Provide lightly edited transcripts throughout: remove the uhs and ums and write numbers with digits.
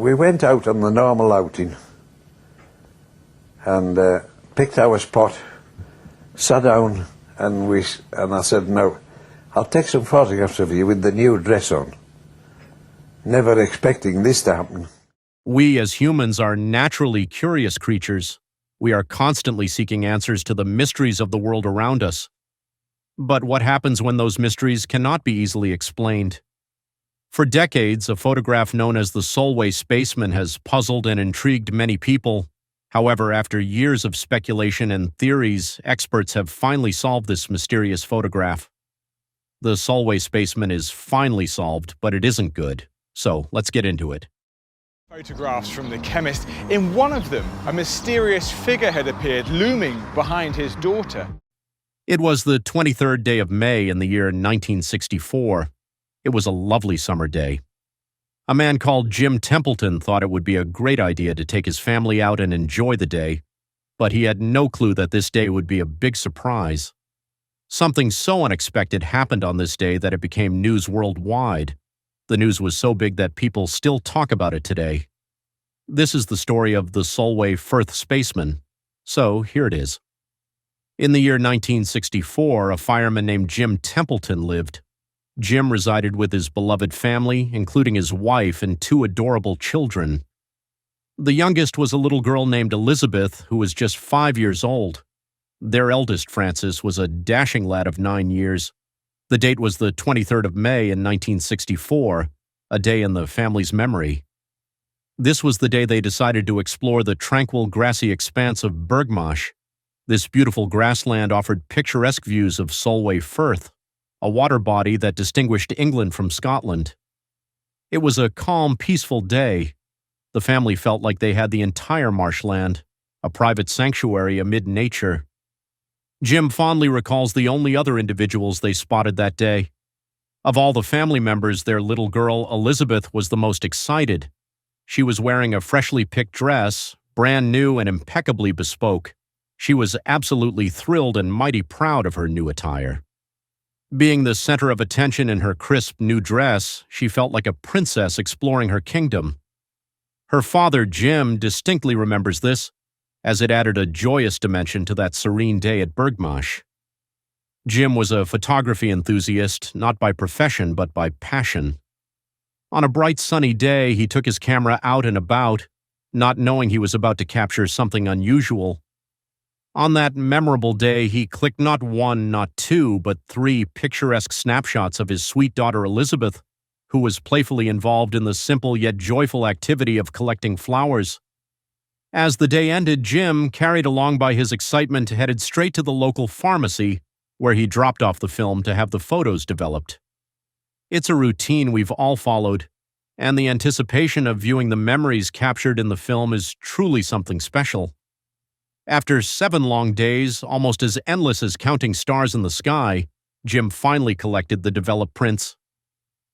we went out on the normal outing and picked our spot, sat down, and I said, "No, I'll take some photographs of you with the new dress on." Never expecting this to happen. We as humans are naturally curious creatures. We are constantly seeking answers to the mysteries of the world around us. But what happens when those mysteries cannot be easily explained? For decades, a photograph known as the Solway Spaceman has puzzled and intrigued many people. However, after years of speculation and theories, experts have finally solved this mysterious photograph. The Solway Spaceman is finally solved, but it isn't good. So let's get into it. Photographs from the chemist. In one of them, a mysterious figure had appeared looming behind his daughter. It was the 23rd day of May in the year 1964. It was a lovely summer day. A man called Jim Templeton thought it would be a great idea to take his family out and enjoy the day, but he had no clue that this day would be a big surprise. Something so unexpected happened on this day that it became news worldwide. The news was so big that people still talk about it today. This is the story of the Solway Firth Spaceman. So here it is. In the year 1964, a fireman named Jim Templeton lived. Jim resided with his beloved family, including his wife and 2 adorable children. The youngest was a little girl named Elizabeth, who was just 5 years old. Their eldest, Francis, was a dashing lad of 9 years. The date was the 23rd of May in 1964, a day in the family's memory. This was the day they decided to explore the tranquil, grassy expanse of Bergmarsh. This beautiful grassland offered picturesque views of Solway Firth, a water body that distinguished England from Scotland. It was a calm, peaceful day. The family felt like they had the entire marshland, a private sanctuary amid nature. Jim fondly recalls the only other individuals they spotted that day. Of all the family members, their little girl, Elizabeth, was the most excited. She was wearing a freshly picked dress, brand new and impeccably bespoke. She was absolutely thrilled and mighty proud of her new attire. Being the center of attention in her crisp new dress, she felt like a princess exploring her kingdom. Her father, Jim, distinctly remembers this, as it added a joyous dimension to that serene day at Bergmarsh. Jim was a photography enthusiast, not by profession but by passion. On a bright sunny day, he took his camera out and about, not knowing he was about to capture something unusual. On that memorable day, he clicked not 1, not 2, but 3 picturesque snapshots of his sweet daughter Elizabeth, who was playfully involved in the simple yet joyful activity of collecting flowers. As the day ended, Jim, carried along by his excitement, headed straight to the local pharmacy, where he dropped off the film to have the photos developed. It's a routine we've all followed, and the anticipation of viewing the memories captured in the film is truly something special. After 7 long days, almost as endless as counting stars in the sky, Jim finally collected the developed prints.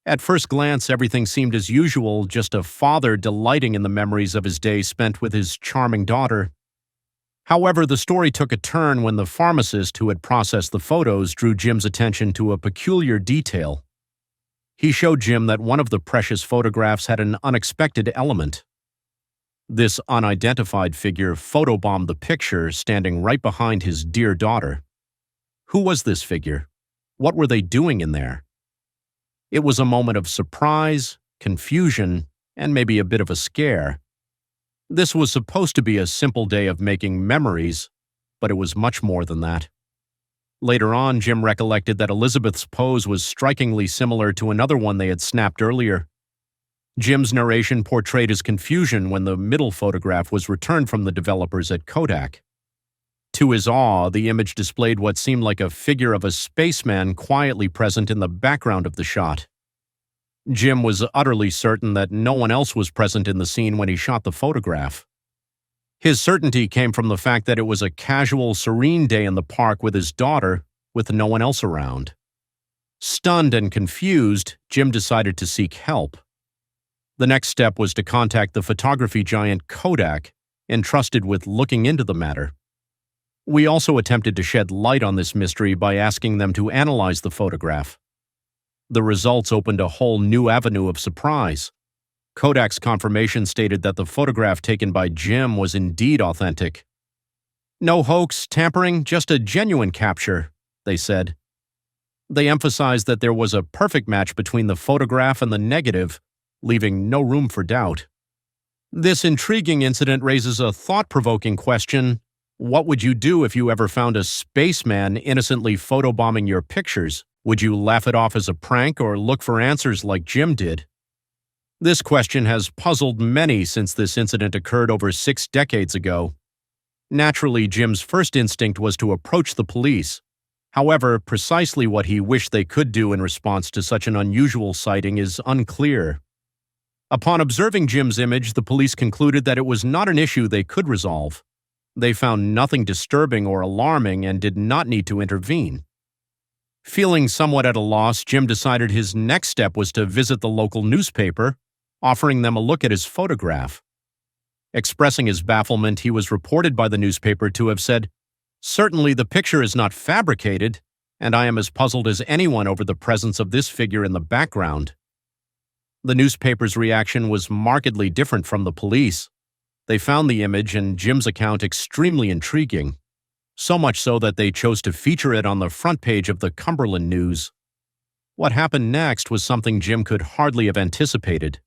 At first glance, everything seemed as usual, just a father delighting in the memories of his day spent with his charming daughter. However, the story took a turn when the pharmacist who had processed the photos drew Jim's attention to a peculiar detail. He showed Jim that one of the precious photographs had an unexpected element. This unidentified figure photobombed the picture, standing right behind his dear daughter. Who was this figure? What were they doing in there? It was a moment of surprise, confusion, and maybe a bit of a scare. This was supposed to be a simple day of making memories, but it was much more than that. Later on, Jim recollected that Elizabeth's pose was strikingly similar to another one they had snapped earlier. Jim's narration portrayed his confusion when the middle photograph was returned from the developers at Kodak. To his awe, the image displayed what seemed like a figure of a spaceman quietly present in the background of the shot. Jim was utterly certain that no one else was present in the scene when he shot the photograph. His certainty came from the fact that it was a casual, serene day in the park with his daughter, with no one else around. Stunned and confused, Jim decided to seek help. The next step was to contact the photography giant Kodak, entrusted with looking into the matter. We also attempted to shed light on this mystery by asking them to analyze the photograph. The results opened a whole new avenue of surprise. Kodak's confirmation stated that the photograph taken by Jim was indeed authentic. "No hoax, tampering, just a genuine capture," they said. They emphasized that there was a perfect match between the photograph and the negative, leaving no room for doubt. This intriguing incident raises a thought-provoking question. What would you do if you ever found a spaceman innocently photobombing your pictures? Would you laugh it off as a prank or look for answers like Jim did? This question has puzzled many since this incident occurred over 6 decades ago. Naturally, Jim's first instinct was to approach the police. However, precisely what he wished they could do in response to such an unusual sighting is unclear. Upon observing Jim's image, the police concluded that it was not an issue they could resolve. They found nothing disturbing or alarming and did not need to intervene. Feeling somewhat at a loss, Jim decided his next step was to visit the local newspaper, offering them a look at his photograph. Expressing his bafflement, he was reported by the newspaper to have said, "Certainly the picture is not fabricated, and I am as puzzled as anyone over the presence of this figure in the background." The newspaper's reaction was markedly different from the police. They found the image and Jim's account extremely intriguing, so much so that they chose to feature it on the front page of the Cumberland News. What happened next was something Jim could hardly have anticipated.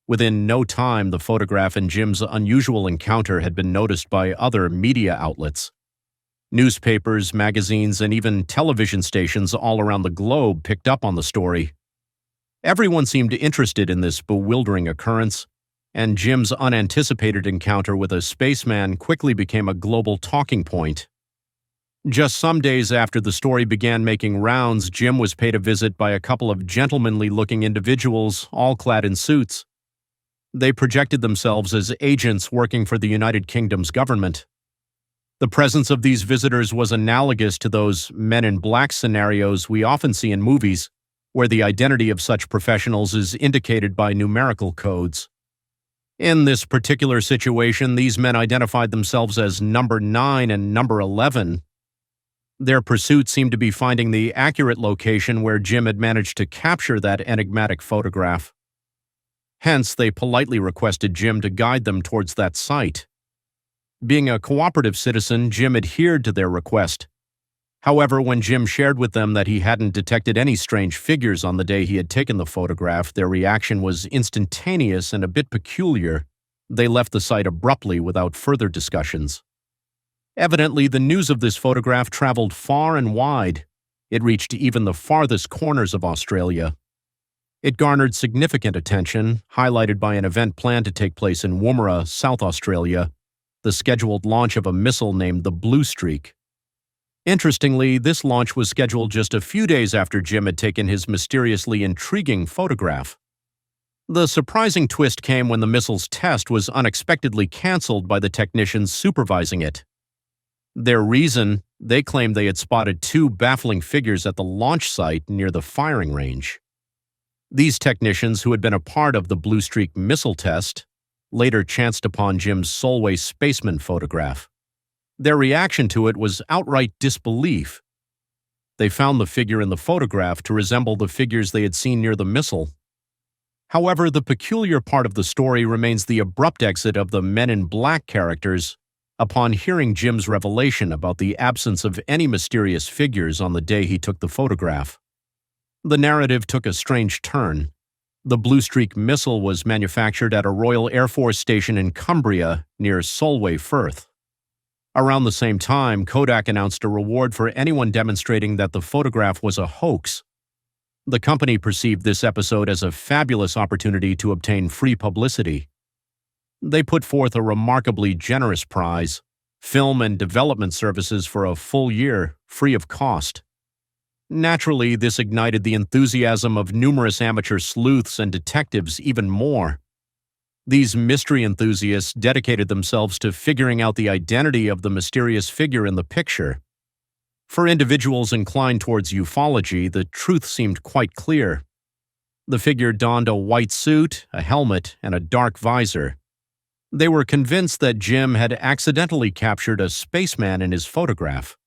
Within no time, the photograph and Jim's unusual encounter had been noticed by other media outlets. Newspapers, magazines, and even television stations all around the globe picked up on the story. Everyone seemed interested in this bewildering occurrence, and Jim's unanticipated encounter with a spaceman quickly became a global talking point. Just some days after the story began making rounds, Jim was paid a visit by a couple of gentlemanly-looking individuals, all clad in suits. They projected themselves as agents working for the United Kingdom's government. The presence of these visitors was analogous to those Men in Black scenarios we often see in movies, where the identity of such professionals is indicated by numerical codes. In this particular situation, these men identified themselves as number 9 and number 11. Their pursuit seemed to be finding the accurate location where Jim had managed to capture that enigmatic photograph. Hence, they politely requested Jim to guide them towards that site. Being a cooperative citizen, Jim adhered to their request. However, when Jim shared with them that he hadn't detected any strange figures on the day he had taken the photograph, their reaction was instantaneous and a bit peculiar. They left the site abruptly without further discussions. Evidently, the news of this photograph traveled far and wide. It reached even the farthest corners of Australia. It garnered significant attention, highlighted by an event planned to take place in Woomera, South Australia, the scheduled launch of a missile named the Blue Streak. Interestingly, this launch was scheduled just a few days after Jim had taken his mysteriously intriguing photograph. The surprising twist came when the missile's test was unexpectedly canceled by the technicians supervising it. Their reason, they claimed they had spotted 2 baffling figures at the launch site near the firing range. These technicians, who had been a part of the Blue Streak missile test, later chanced upon Jim's Solway Spaceman photograph. Their reaction to it was outright disbelief. They found the figure in the photograph to resemble the figures they had seen near the missile. However, the peculiar part of the story remains the abrupt exit of the Men in Black characters upon hearing Jim's revelation about the absence of any mysterious figures on the day he took the photograph. The narrative took a strange turn. The Blue Streak missile was manufactured at a Royal Air Force station in Cumbria near Solway, Firth. Around the same time, Kodak announced a reward for anyone demonstrating that the photograph was a hoax. The company perceived this episode as a fabulous opportunity to obtain free publicity. They put forth a remarkably generous prize, film and development services for a full year, free of cost. Naturally, this ignited the enthusiasm of numerous amateur sleuths and detectives even more. These mystery enthusiasts dedicated themselves to figuring out the identity of the mysterious figure in the picture. For individuals inclined towards ufology, the truth seemed quite clear. The figure donned a white suit, a helmet, and a dark visor. They were convinced that Jim had accidentally captured a spaceman in his photograph.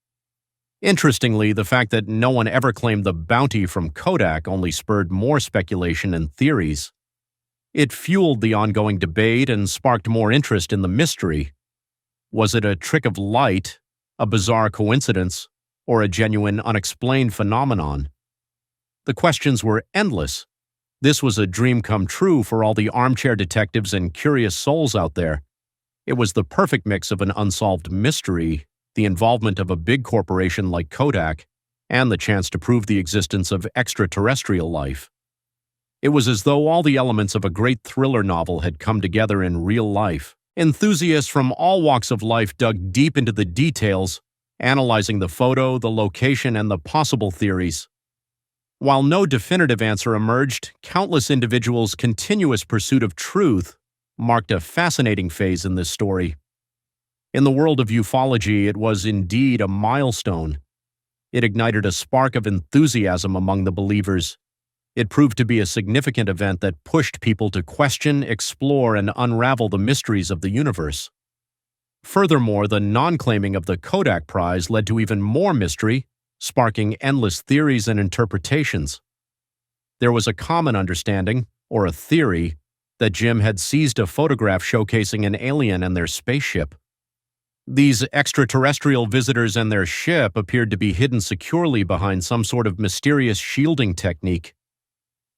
Interestingly, the fact that no one ever claimed the bounty from Kodak only spurred more speculation and theories. It fueled the ongoing debate and sparked more interest in the mystery. Was it a trick of light, a bizarre coincidence, or a genuine unexplained phenomenon? The questions were endless. This was a dream come true for all the armchair detectives and curious souls out there. It was the perfect mix of an unsolved mystery, the involvement of a big corporation like Kodak, and the chance to prove the existence of extraterrestrial life. It was as though all the elements of a great thriller novel had come together in real life. Enthusiasts from all walks of life dug deep into the details, analyzing the photo, the location, and the possible theories. While no definitive answer emerged, countless individuals' continuous pursuit of truth marked a fascinating phase in this story. In the world of ufology, it was indeed a milestone. It ignited a spark of enthusiasm among the believers. It proved to be a significant event that pushed people to question, explore, and unravel the mysteries of the universe. Furthermore, the non-claiming of the Kodak Prize led to even more mystery, sparking endless theories and interpretations. There was a common understanding, or a theory, that Jim had seized a photograph showcasing an alien and their spaceship. These extraterrestrial visitors and their ship appeared to be hidden securely behind some sort of mysterious shielding technique.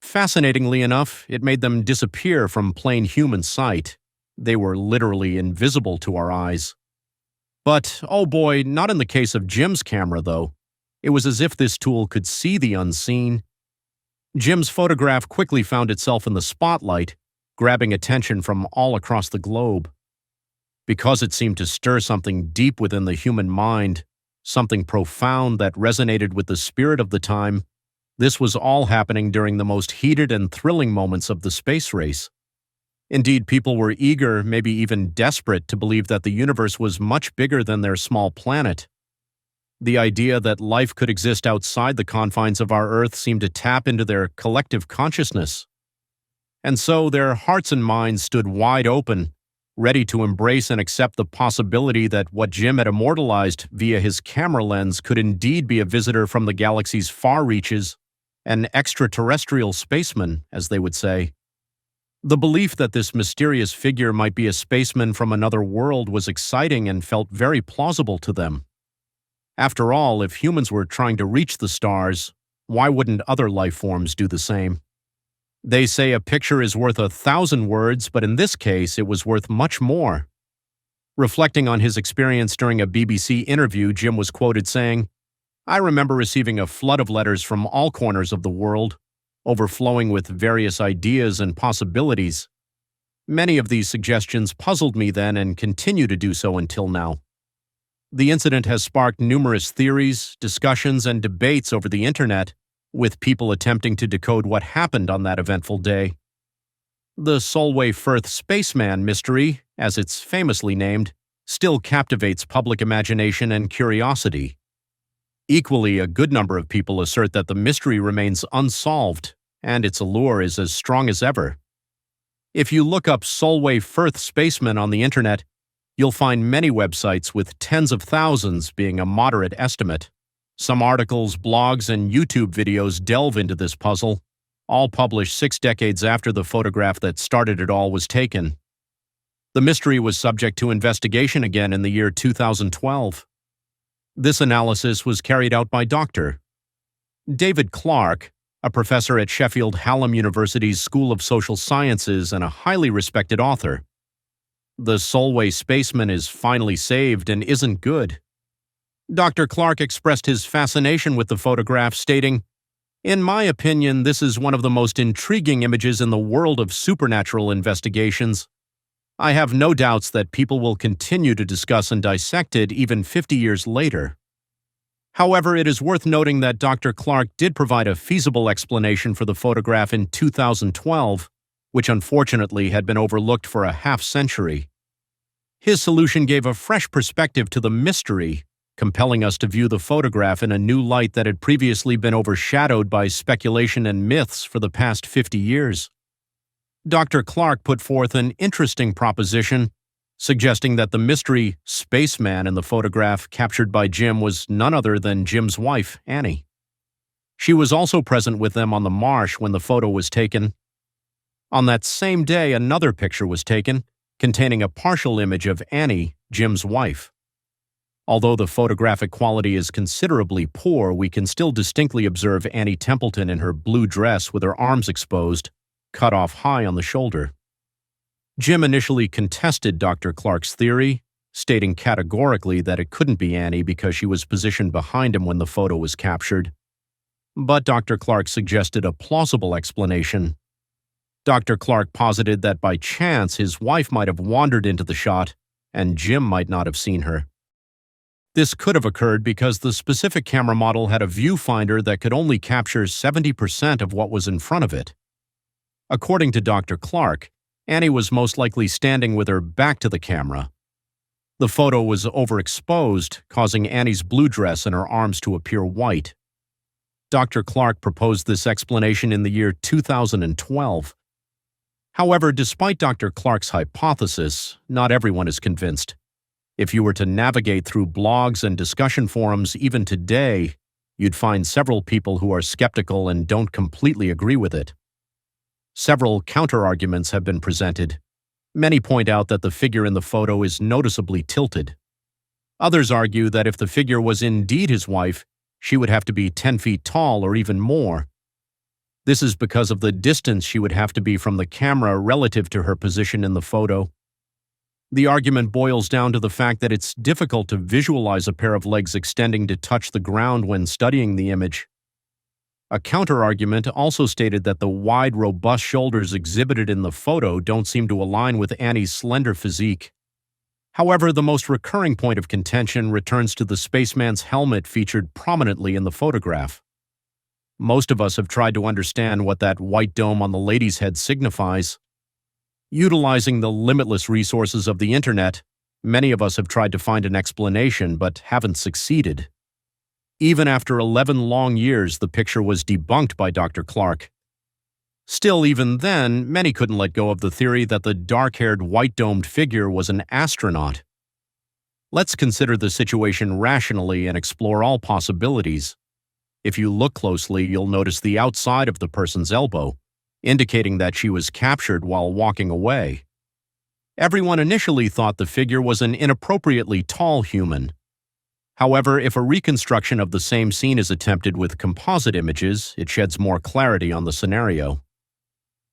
Fascinatingly enough, it made them disappear from plain human sight. They were literally invisible to our eyes. But, oh boy, not in the case of Jim's camera, though. It was as if this tool could see the unseen. Jim's photograph quickly found itself in the spotlight, grabbing attention from all across the globe. Because it seemed to stir something deep within the human mind, something profound that resonated with the spirit of the time, this was all happening during the most heated and thrilling moments of the space race. Indeed, people were eager, maybe even desperate, to believe that the universe was much bigger than their small planet. The idea that life could exist outside the confines of our Earth seemed to tap into their collective consciousness. And so their hearts and minds stood wide open, ready to embrace and accept the possibility that what Jim had immortalized via his camera lens could indeed be a visitor from the galaxy's far reaches, an extraterrestrial spaceman, as they would say. The belief that this mysterious figure might be a spaceman from another world was exciting and felt very plausible to them. After all, if humans were trying to reach the stars, why wouldn't other life forms do the same? They say a picture is worth 1,000 words, but in this case, it was worth much more. Reflecting on his experience during a BBC interview, Jim was quoted saying, "I remember receiving a flood of letters from all corners of the world, overflowing with various ideas and possibilities. Many of these suggestions puzzled me then and continue to do so until now. The incident has sparked numerous theories, discussions, and debates over the internet, with people attempting to decode what happened on that eventful day. The Solway Firth Spaceman mystery, as it's famously named, still captivates public imagination and curiosity. Equally, a good number of people assert that the mystery remains unsolved, and its allure is as strong as ever. If you look up Solway Firth Spaceman on the internet, you'll find many websites with tens of thousands being a moderate estimate. Some articles, blogs, and YouTube videos delve into this puzzle, all published 6 decades after the photograph that started it all was taken. The mystery was subject to investigation again in the year 2012. This analysis was carried out by Dr. David Clark, a professor at Sheffield Hallam University's School of Social Sciences and a highly respected author. The Solway Spaceman is finally saved and isn't good. Dr. Clark expressed his fascination with the photograph, stating, "In my opinion, this is one of the most intriguing images in the world of supernatural investigations. I have no doubts that people will continue to discuss and dissect it even 50 years later." However, it is worth noting that Dr. Clark did provide a feasible explanation for the photograph in 2012, which unfortunately had been overlooked for a half-century. His solution gave a fresh perspective to the mystery, compelling us to view the photograph in a new light that had previously been overshadowed by speculation and myths for the past 50 years. Dr. Clark put forth an interesting proposition, suggesting that the mystery spaceman in the photograph captured by Jim was none other than Jim's wife, Annie. She was also present with them on the marsh when the photo was taken. On that same day, another picture was taken, containing a partial image of Annie, Jim's wife. Although the photographic quality is considerably poor, we can still distinctly observe Annie Templeton in her blue dress with her arms exposed, cut off high on the shoulder. Jim initially contested Dr. Clark's theory, stating categorically that it couldn't be Annie because she was positioned behind him when the photo was captured. But Dr. Clark suggested a plausible explanation. Dr. Clark posited that by chance his wife might have wandered into the shot and Jim might not have seen her. This could have occurred because the specific camera model had a viewfinder that could only capture 70% of what was in front of it. According to Dr. Clark, Annie was most likely standing with her back to the camera. The photo was overexposed, causing Annie's blue dress and her arms to appear white. Dr. Clark proposed this explanation in the year 2012. However, despite Dr. Clark's hypothesis, not everyone is convinced. If you were to navigate through blogs and discussion forums even today, you'd find several people who are skeptical and don't completely agree with it. Several counterarguments have been presented. Many point out that the figure in the photo is noticeably tilted. Others argue that if the figure was indeed his wife, she would have to be 10 feet tall or even more. This is because of the distance she would have to be from the camera relative to her position in the photo. The argument boils down to the fact that it's difficult to visualize a pair of legs extending to touch the ground when studying the image. A counterargument also stated that the wide, robust shoulders exhibited in the photo don't seem to align with Annie's slender physique. However, the most recurring point of contention returns to the spaceman's helmet featured prominently in the photograph. Most of us have tried to understand what that white dome on the lady's head signifies. Utilizing the limitless resources of the internet, many of us have tried to find an explanation but haven't succeeded. Even after 11 long years, the picture was debunked by Dr. Clark. Still, even then, many couldn't let go of the theory that the dark-haired, white-domed figure was an astronaut. Let's consider the situation rationally and explore all possibilities. If you look closely, you'll notice the outside of the person's elbow, indicating that she was captured while walking away. Everyone initially thought the figure was an inappropriately tall human. However, if a reconstruction of the same scene is attempted with composite images, it sheds more clarity on the scenario.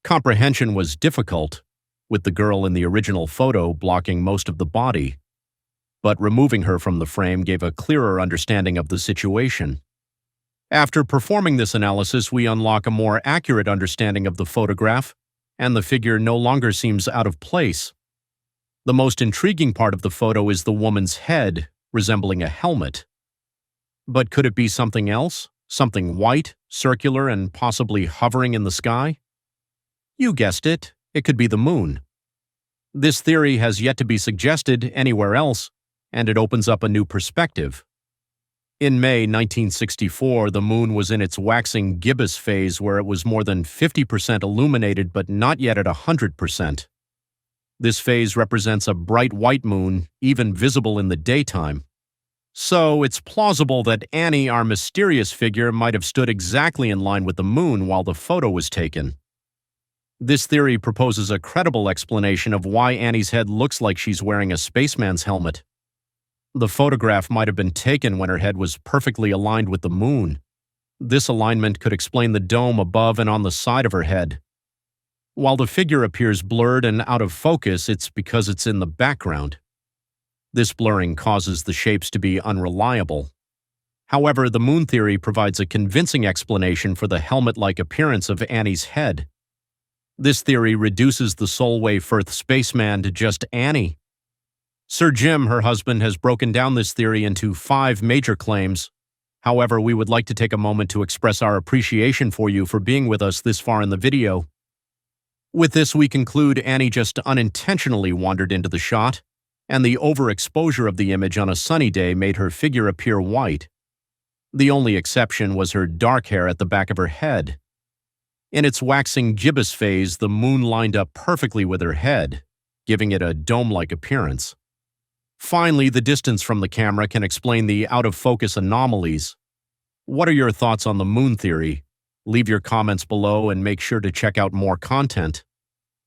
Comprehension was difficult, with the girl in the original photo blocking most of the body. But removing her from the frame gave a clearer understanding of the situation. After performing this analysis, we unlock a more accurate understanding of the photograph, and the figure no longer seems out of place. The most intriguing part of the photo is the woman's head, resembling a helmet. But could it be something else? Something white, circular, and possibly hovering in the sky? You guessed it, it could be the moon. This theory has yet to be suggested anywhere else, and it opens up a new perspective. In May 1964, the moon was in its waxing gibbous phase where it was more than 50% illuminated but not yet at 100%. This phase represents a bright white moon, even visible in the daytime. So it's plausible that Annie, our mysterious figure, might have stood exactly in line with the moon while the photo was taken. This theory proposes a credible explanation of why Annie's head looks like she's wearing a spaceman's helmet. The photograph might have been taken when her head was perfectly aligned with the moon. This alignment could explain the dome above and on the side of her head. While the figure appears blurred and out of focus, it's because it's in the background. This blurring causes the shapes to be unreliable. However, the moon theory provides a convincing explanation for the helmet-like appearance of Annie's head. This theory reduces the Solway Firth spaceman to just Annie. Sir Jim, her husband, has broken down this theory into 5 major claims. However, we would like to take a moment to express our appreciation for you for being with us this far in the video. With this, we conclude Annie just unintentionally wandered into the shot, and the overexposure of the image on a sunny day made her figure appear white. The only exception was her dark hair at the back of her head. In its waxing gibbous phase, the moon lined up perfectly with her head, giving it a dome-like appearance. Finally, the distance from the camera can explain the out-of-focus anomalies. What are your thoughts on the moon theory? Leave your comments below and make sure to check out more content.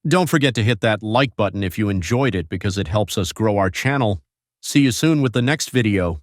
Don't forget to hit that like button if you enjoyed it because it helps us grow our channel. See you soon with the next video.